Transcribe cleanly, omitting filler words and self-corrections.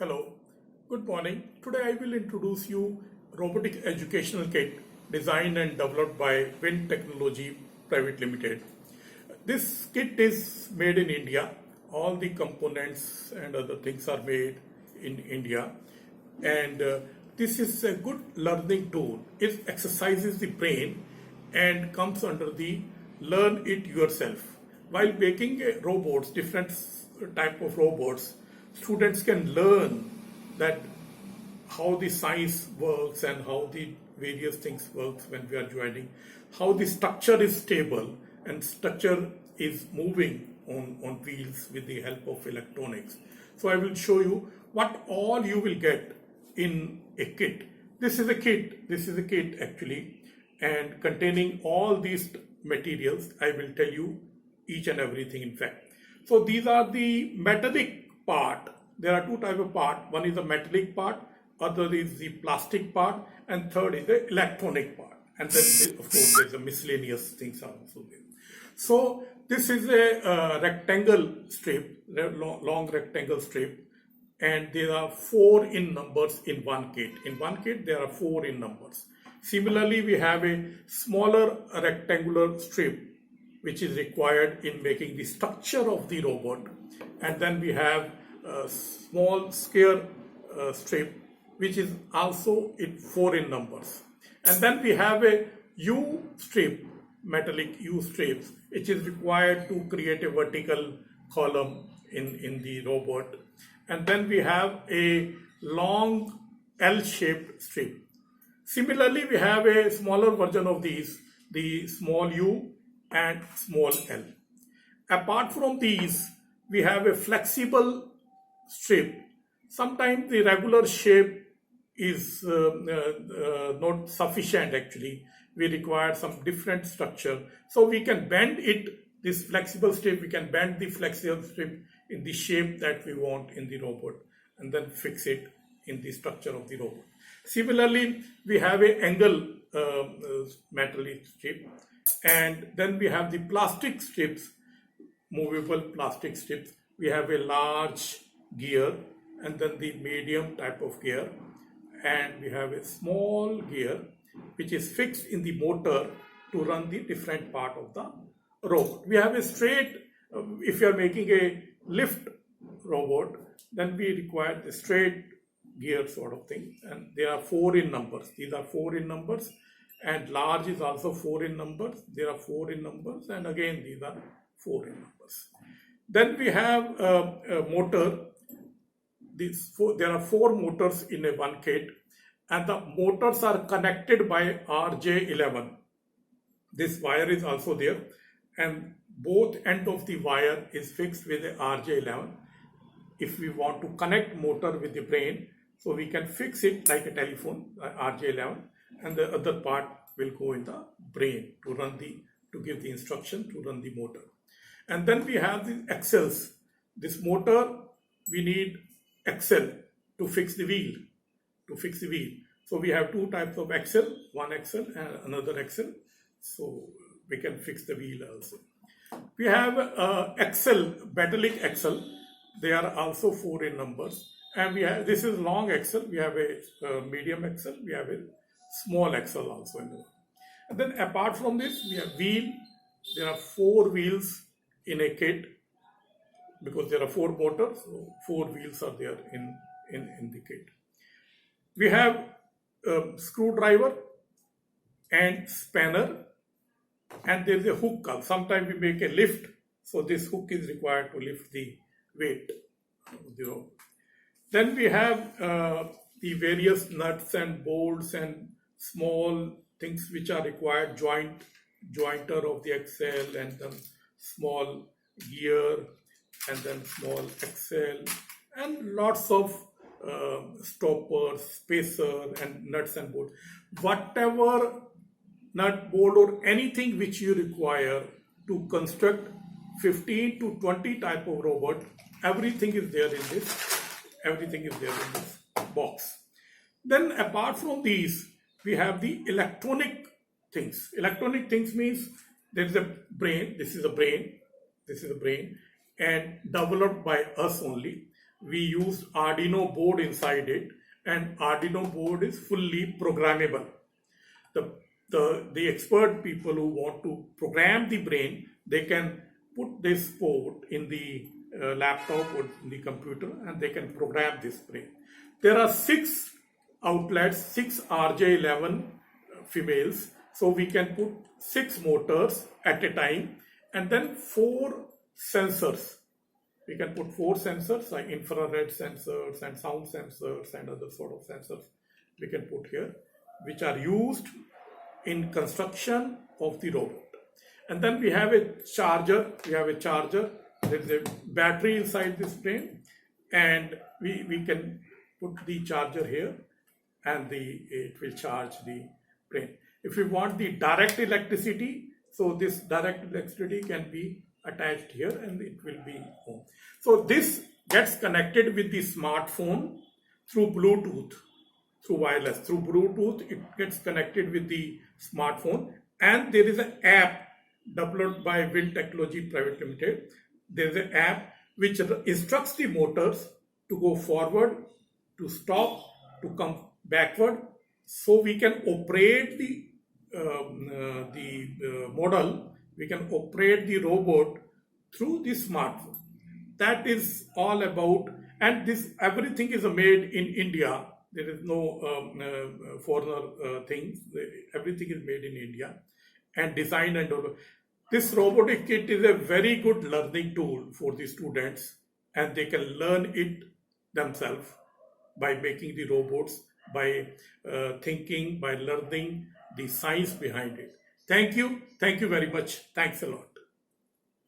Hello, good morning. Today I will introduce you Robotic Educational Kit designed and developed by Wind Technology Private Limited. This kit is made in India. All the components and other things are made in India. And this is a good learning tool. It exercises the brain and comes under the learn it yourself. While making robots, different type of robots, students can learn that how the science works and how the various things works when we are joining, how the structure is stable and structure is moving on wheels with the help of electronics. So I will show you what all you will get in a kit. This is a kit actually, and containing all these materials. I will tell you each and everything in fact. So these are the metallic part. There are two types of part. One is the metallic part, other is the plastic part, and third is the electronic part. And then of course there's the miscellaneous things are also there. So this is a rectangle strip, long rectangle strip, and there are 4 in numbers in one kit. In one kit there are 4 in numbers. Similarly, we have a smaller rectangular strip which is required in making the structure of the robot, and then we have a small square strip which is also in 4 in numbers, and then we have a U strip, metallic U strips, which is required to create a vertical column in the robot, and then we have a long L-shaped strip. Similarly, we have a smaller version of these, the small U and small L. Apart from these, we have a flexible strip. Sometimes the regular shape is not sufficient actually. We require some different structure. So we can bend it, this flexible strip, we can bend the flexible strip in the shape that we want in the robot and then fix it in the structure of the robot. Similarly, we have a angle metallic strip, and then we have the plastic strips, movable plastic strips. We have a large gear and then the medium type of gear, and we have a small gear which is fixed in the motor to run the different part of the robot. We have a straight, if you are making a lift robot, then we require the straight gear sort of thing, and there are 4 in numbers. These are 4 in numbers, and large is also 4 in numbers. There are 4 in numbers, and again these are 4 in numbers. Then we have a motor. There are 4 motors in a one kit, and the motors are connected by RJ11. This wire is also there, and both end of the wire is fixed with a RJ11. If we want to connect motor with the brain, so we can fix it like a telephone, RJ11, and the other part will go in the brain to give the instruction to run the motor. And then we have the axles. This motor, we need axle to fix the wheel. So we have 2 types of axle, one axle and another axle. So we can fix the wheel also. We have axle, metallic axle. They are also 4 in numbers. And we have, this is long axle. We have a medium axle. We have a small axle also. And then apart from this, we have wheel. There are 4 wheels in a kit because there are 4 motors. So 4 wheels are there in the kit. We have screwdriver and spanner, and there is a hook. Sometimes we make a lift, so this hook is required to lift the weight of the rope. Then we have the various nuts and bolts and small things which are required, jointer of the axle, and then small gear, and then small axle, and lots of stoppers, spacer, and nuts and bolts. Whatever nut, bolt, or anything which you require to construct 15 to 20 type of robot, everything is there in this. Everything is there in this box. Then apart from these, we have the electronic things. Electronic things means there is a brain. This is a brain, and developed by us only. we used Arduino board inside it, and Arduino board is fully programmable. The expert people who want to program the brain, they can put this board in the laptop or in the computer, and they can program this brain. There are 6 outlets, 6 RJ11 females, so we can put 6 motors at a time, and then 4 sensors. We can put 4 sensors like infrared sensors and sound sensors and other sort of sensors we can put here, which are used in construction of the robot. And then we have a charger. There is a battery inside this brain, and we can put the charger here, and it will charge the brain. If we want the direct electricity, so this direct electricity can be attached here, and it will be on. So this gets connected with the smartphone through Bluetooth, through wireless. Through Bluetooth, it gets connected with the smartphone, and there is an app developed by Wind Technology Private Limited. There is an app which instructs the motors to go forward, to stop, to come backward, so we can operate the model. We can operate the robot through the smartphone. That is all about, and this everything is made in India. There is no foreigner things. Everything is made in India and designed and developed. This robotic kit is a very good learning tool for the students, and they can learn it themselves by making the robots, by thinking, by learning the science behind it. Thank you very much. Thanks a lot.